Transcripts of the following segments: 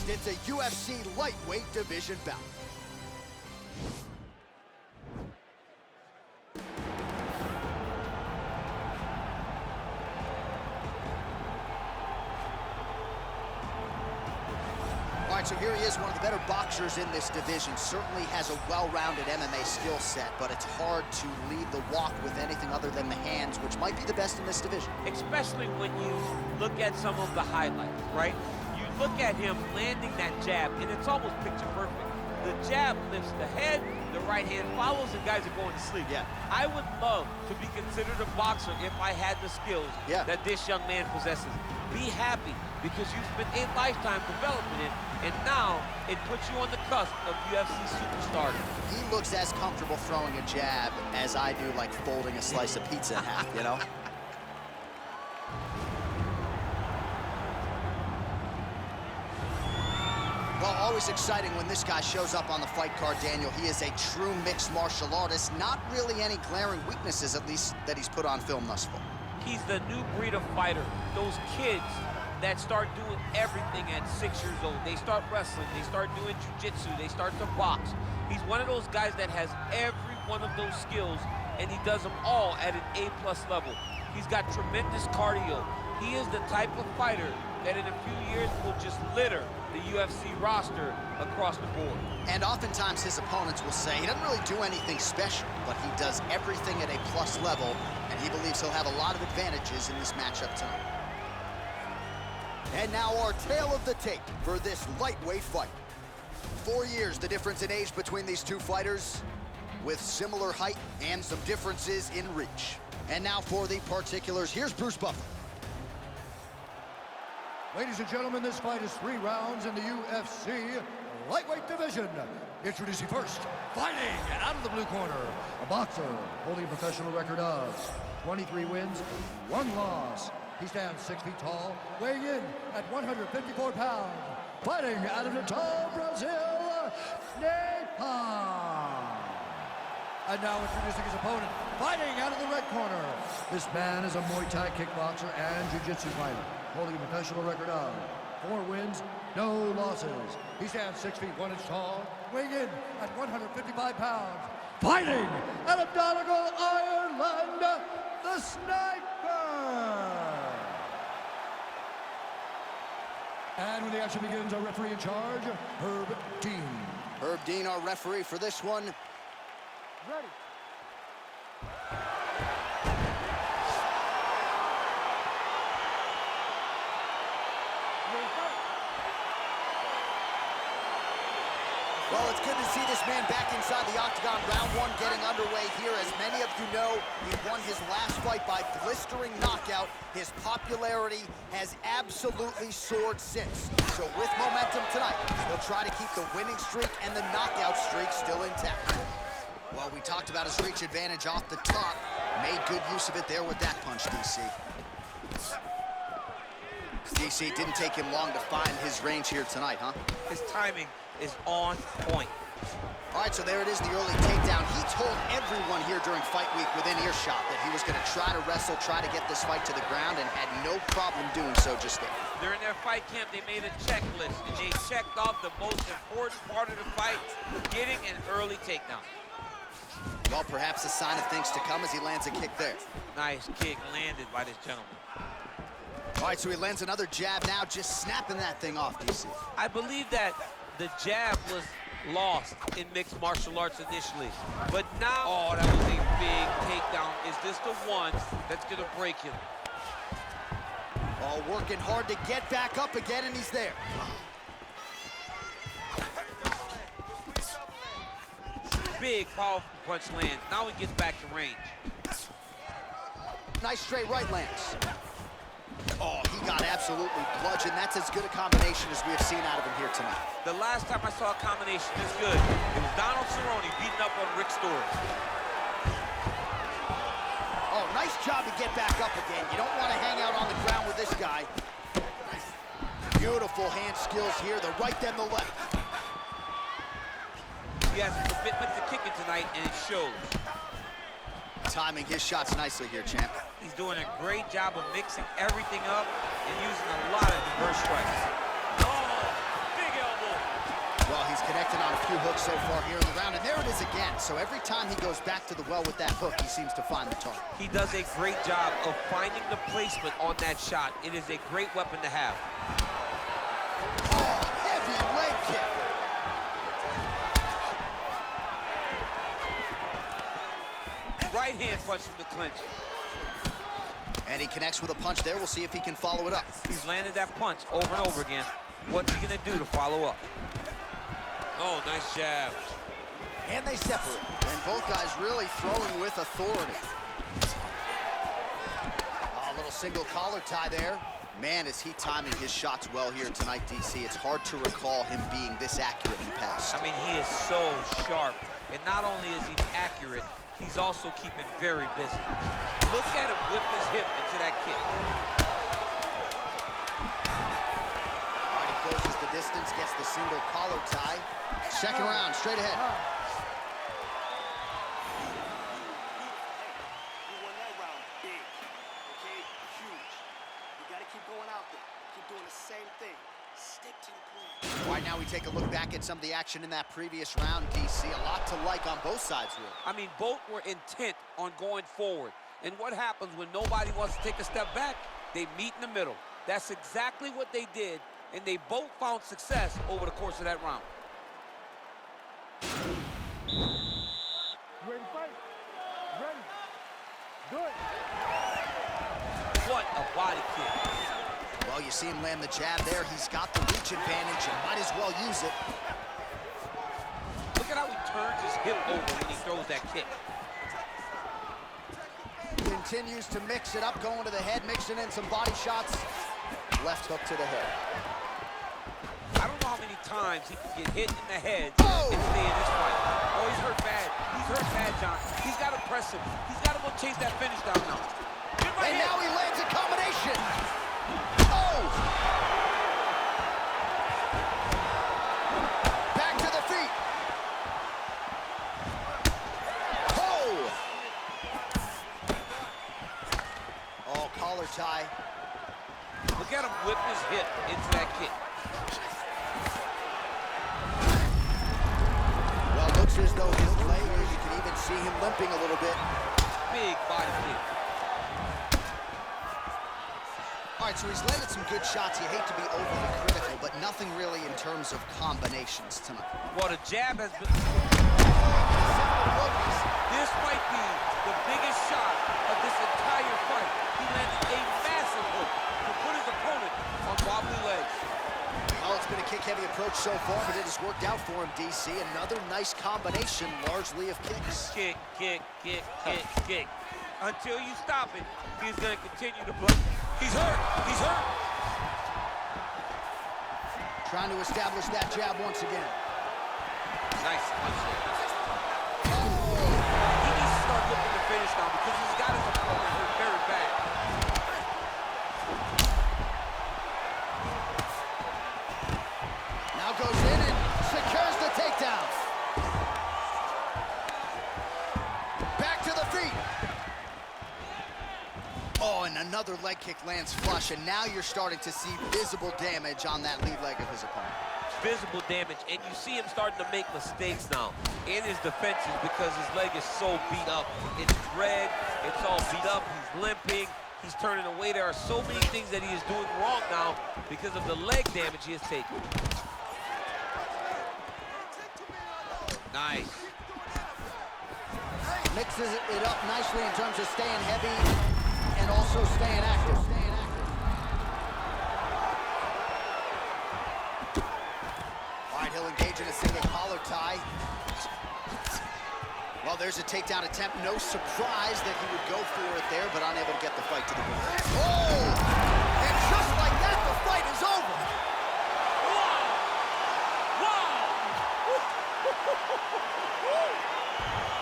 next, it's a UFC lightweight division bout. All right, so here he is, one of the better boxers in this division. Certainly has a well-rounded MMA skill set, but it's hard to lead the walk with anything other than the hands, which might be the best in this division. Especially when you look at some of the highlights, right? You look at him landing that jab, and it's almost picture perfect. The jab lifts the head, the right hand follows, and guys are going to sleep. Yeah. I would love to be considered a boxer if I had the skills that this young man possesses. Be happy, because you spent a lifetime developing it, and now it puts you on the cusp of UFC superstardom. He looks as comfortable throwing a jab as I do, like folding a slice of pizza in half, you know? Well, always exciting when this guy shows up on the fight card, Daniel. He is a true mixed martial artist. Not really any glaring weaknesses, at least, that he's put on film thus far. He's the new breed of fighter. Those kids that start doing everything at 6 years old. They start wrestling, they start doing jiu-jitsu, they start to box. He's one of those guys that has every one of those skills, and he does them all at an A+ level. He's got tremendous cardio. He is the type of fighter that in a few years will just litter the UFC roster across the board. And oftentimes his opponents will say he doesn't really do anything special, but he does everything at a plus level, and he believes he'll have a lot of advantages in this matchup tonight. And now our tale of the tape for this lightweight fight. 4 years the difference in age between these two fighters, with similar height and some differences in reach. And now for the particulars, here's Bruce Buffer. Ladies and gentlemen, this fight is 3 rounds in the UFC lightweight division. Introducing first, fighting out of the blue corner, a boxer holding a professional record of 23 wins, 1 loss. He stands 6 feet tall, weighing in at 154 pounds. Fighting out of Natal, Brazil, Napalm. And now introducing his opponent, fighting out of the red corner. This man is a Muay Thai kickboxer and jiu-jitsu fighter, holding a professional record of 4 wins, no losses. He stands 6 feet 1 inch tall, weighing in at 155 pounds. Fighting out of Donegal, Ireland, the Sniper. And when the action begins, our referee in charge, Herb Dean. Herb Dean, our referee for this one. Ready. Well, it's good to see this man back inside the octagon. Round 1 getting underway here. As many of you know, he won his last fight by blistering knockout. His popularity has absolutely soared since. So with momentum tonight, he'll try to keep the winning streak and the knockout streak still intact. Well, we talked about his reach advantage off the top. Made good use of it there with that punch, DC. DC, didn't take him long to find his range here tonight, huh? His timing is on point. All right, so there it is, the early takedown. He told everyone here during fight week within earshot that he was going to try to wrestle, try to get this fight to the ground, and had no problem doing so just there. During their fight camp, they made a checklist, and they checked off the most important part of the fight, getting an early takedown. Well, perhaps a sign of things to come as he lands a kick there. Nice kick landed by this gentleman. All right, so he lands another jab now, just snapping that thing off, DC. I believe that the jab was lost in mixed martial arts initially, but now, oh, that was a big takedown. Is this the one that's gonna break him? Oh, working hard to get back up again, and he's there. Big, powerful punch lands. Now he gets back to range. Nice straight right lands. Oh, he got absolutely bludgeoned. That's as good a combination as we have seen out of him here tonight. The last time I saw a combination this good, it was Donald Cerrone beating up on Rick Story. Oh, nice job to get back up again. You don't want to hang out on the ground with this guy. Beautiful hand skills here, the right then the left. He has a commitment to kicking tonight, and it shows. Timing his shots nicely here, champ. He's doing a great job of mixing everything up and using a lot of diverse strikes. Oh, big connected on a few hooks so far here in the round, and there it is again. So every time he goes back to the well with that hook, he seems to find the target. He does a great job of finding the placement on that shot. It is a great weapon to have. Oh, heavy leg kick. Right hand punch from the clinch. And he connects with a punch there. We'll see if he can follow it up. He's landed that punch over and over again. What's he gonna do to follow up? Oh, nice jab. And they separate. And both guys really throwing with authority. Oh, a little single collar tie there. Man, is he timing his shots well here tonight, DC. It's hard to recall him being this accurate in the past. I mean, he is so sharp. And not only is he accurate, he's also keeping very busy. Look at him whip his hip into that kick. All right, he closes the distance, gets the single collar tie. Second round, straight ahead. You won that round big, okay? Huge. You gotta keep going out there. Keep doing the same thing. Stick to the plan. All right, now we take a look back at some of the action in that previous round, DC. A lot to like on both sides, really. I mean, both were intent on going forward. And what happens when nobody wants to take a step back? They meet in the middle. That's exactly what they did, and they both found success over the course of that round. Ready to fight? Ready. Do it. What a body kick. Well, you see him land the jab there. He's got the reach advantage and might as well use it. Look at how he turns his hip over when he throws that kick. Continues to mix it up, going to the head, mixing in some body shots. Left hook to the head. I don't know how many times he can get hit in the head Oh! and stay in this fight. Oh, he's hurt bad. He's hurt bad, John. He's got to press him. He's got to go chase that finish down now. Get right And here. now he lands a combination. Oh! Back to the feet. Oh! Oh, collar tie. Look at him whip his hip into that kick. Well, looks as though his leg, you can even see him limping a little bit. Big body kick. All right, so he's landed some good shots. You hate to be overly critical, but nothing really in terms of combinations tonight. Well, the jab has been... This might be the biggest shot of this entire fight. He landed a massive hook to put his opponent on wobbly legs. Well, it's been a kick-heavy approach so far, but it has worked out for him, DC. Another nice combination, largely of kicks. Kick, kick, kick, kick, kick. Until you stop it, he's going to continue to blow. He's hurt. He's hurt. Trying to establish that jab once again. Nice punch. He needs to start looking to finish now because he's got his opponent hurt very bad. Now goes in and secures the takedown. Back to the feet. Oh, and another leg kick lands flush, and now you're starting to see visible damage on that lead leg of his opponent. Visible damage, and you see him starting to make mistakes now in his defenses because his leg is so beat up. It's red, it's all beat up, he's limping, he's turning away. There are so many things that he is doing wrong now because of the leg damage he has taken. Nice. Mixes it up nicely in terms of staying heavy and also staying active. All right, he'll engage in a single collar tie. Well, there's a takedown attempt. No surprise that he would go for it there, but unable to get the fight to the ground. Oh! And just like that, the fight is over.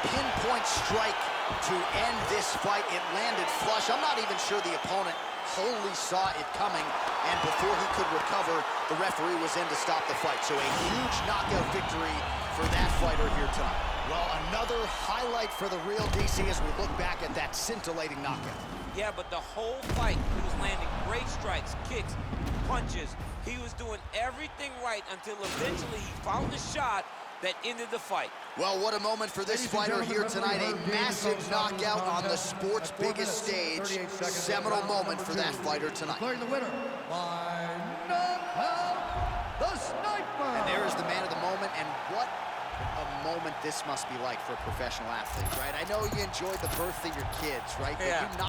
Pinpoint strike to end this fight. It landed flush. I'm not even sure the opponent wholly saw it coming, and before he could recover, the referee was in to stop the fight. So a huge knockout victory for that fighter here tonight. Well, another highlight for the real DC as we look back at that scintillating knockout. Yeah, but the whole fight, he was landing great strikes, kicks, punches. He was doing everything right until eventually he found the shot that ended the fight. Well, what a moment for this fighter here tonight. A massive knockout on the sport's biggest stage. Seminal moment for that fighter tonight. Declaring the winner by knockout, the Sniper. And there is the man of the moment, and what a moment this must be like for a professional athlete, right? I know you enjoyed the birth of your kids, right? But Yeah. you